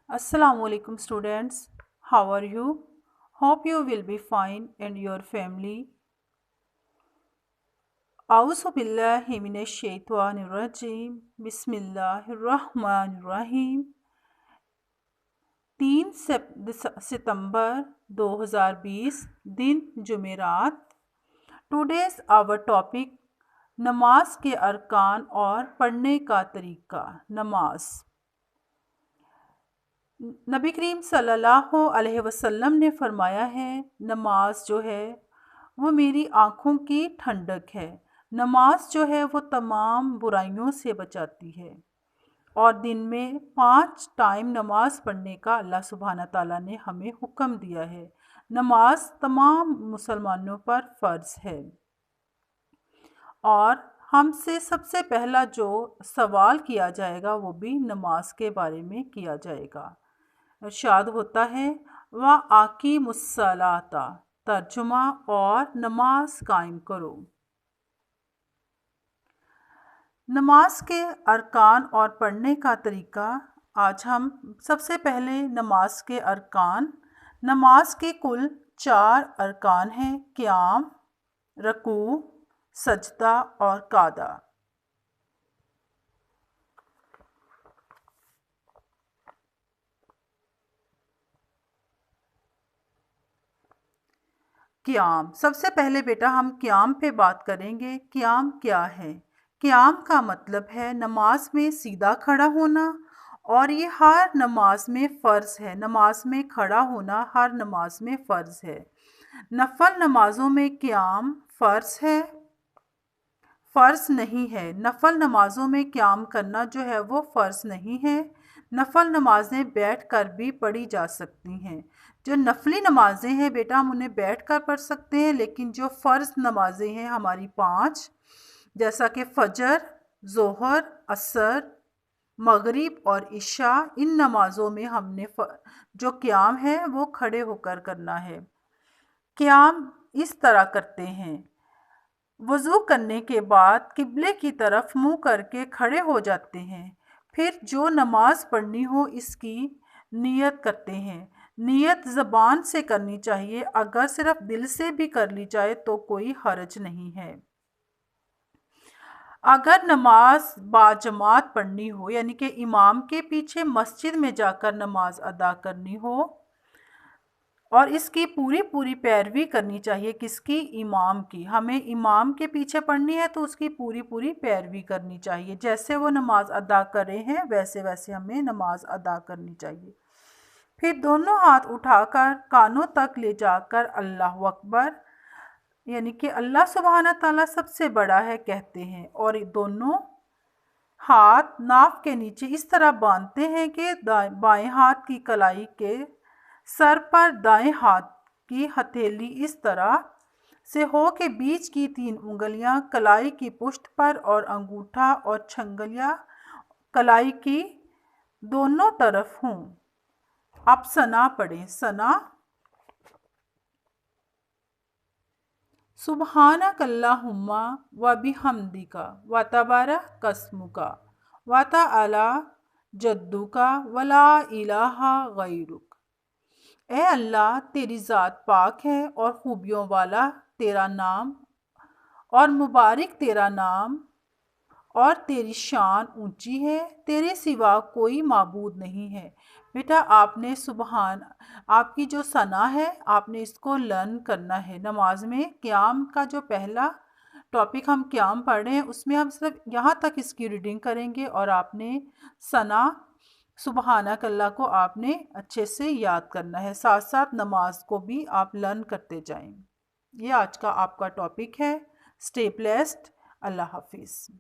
Assalamu alaikum students. How are you? Hope you will be fine and your family. A'udhu billahi minash shaitanir rajim. Bismillahir rahmanir rahim. 3 सितंबर 2020 दिन जुमेरात. Today's our topic नमाज के अरकान और पढ़ने का तरीका. नमाज. नबी करीम सल्लल्लाहु अलैहि वसल्लम ने फरमाया है, नमाज जो है वो मेरी आँखों की ठंडक है. नमाज जो है वो तमाम बुराइयों से बचाती है और दिन में 5 टाइम नमाज पढ़ने का अल्लाह सुब्हाना ताला ने हमें हुक्म दिया है. नमाज तमाम मुसलमानों पर फ़र्ज़ है और हमसे सबसे पहला जो सवाल किया जाएगा वो भी नमाज के बारे में किया जाएगा. इरशाद होता है व आकीमुस्सलाता, तर्जुमा और नमाज कायम करो. नमाज के अरकान और पढ़ने का तरीका. आज हम सबसे पहले नमाज के अरकान. नमाज के कुल 4 अरकान हैं: क़ियाम, रकू, सजदा और कादा. क़ियाम. सबसे पहले बेटा हम क़ियाम पे बात करेंगे. क़ियाम क्या है? क़ियाम का मतलब है नमाज में सीधा खड़ा होना और ये हर नमाज में फ़र्ज़ है. नमाज में खड़ा होना हर नमाज में फ़र्ज़ है. नफल नमाज़ों में क़ियाम फ़र्ज़ है, फ़र्ज़ नहीं है. नफल नमाज़ों में क़ियाम करना जो है वो फ़र्ज़ नहीं है. नफल नमाज़ें बैठ कर भी पढ़ी जा सकती हैं. जो नफली नमाज़ें हैं बेटा हम उन्हें बैठ कर पढ़ सकते हैं, लेकिन जो फ़र्ज़ नमाज़ें हैं हमारी 5, जैसा कि फ़जर, ज़ोहर, असर, मगरिब और इशा, इन नमाज़ों में हमने जो क़ियाम है वो खड़े होकर करना है. क़ियाम इस तरह करते हैं: वज़ू करने के बाद किबले की तरफ मुँह करके खड़े हो जाते हैं. फिर जो नमाज पढ़नी हो इसकी नियत करते हैं. नियत ज़बान से करनी चाहिए. अगर सिर्फ दिल से भी कर ली जाए तो कोई हर्ज नहीं है. अगर नमाज बाजमात पढ़नी हो यानी कि इमाम के पीछे मस्जिद में जाकर नमाज अदा करनी हो और इसकी पूरी पैरवी करनी चाहिए. किसकी? इमाम की. हमें इमाम के पीछे पढ़नी है तो उसकी पूरी पैरवी करनी चाहिए. जैसे वो नमाज अदा कर रहे हैं वैसे वैसे हमें नमाज अदा करनी चाहिए. फिर दोनों हाथ उठाकर कानों तक ले जाकर अल्लाह अकबर यानी कि अल्लाह सुब्हाना ताला सबसे बड़ा है कहते हैं और दोनों हाथ नाफ के नीचे इस तरह बांधते हैं कि बाएं हाथ की कलाई के सर पर दाएं हाथ की हथेली इस तरह से हो कि बीच की 3 उंगलियां कलाई की पुष्ट पर और अंगूठा और छंगलियां कलाई की दोनों तरफ हों. आप सना पढ़ें. सना. सुब्हानक अल्लाहुम्मा व बिहम्दिका व तबारक अस्मुका व तआला जद्दुका व ला इलाहा गैरुक. ए अल्लाह तेरी ज़ात पाक है और खूबियों वाला तेरा नाम और मुबारक तेरा नाम और तेरी शान ऊंची है. तेरे सिवा कोई माबूद नहीं है. बेटा आपने सुबहान आपकी जो सना है आपने इसको लर्न करना है. नमाज में क़ियाम का जो पहला टॉपिक हम क़ियाम पढ़ रहे हैं उसमें हम सिर्फ यहाँ तक इसकी रीडिंग करेंगे और आपने सना सुबहानक अल्लाह को आपने अच्छे से याद करना है. साथ साथ नमाज को भी आप लर्न करते जाएं. ये आज का आपका टॉपिक है. Stay blessed. अल्लाह हाफिज़.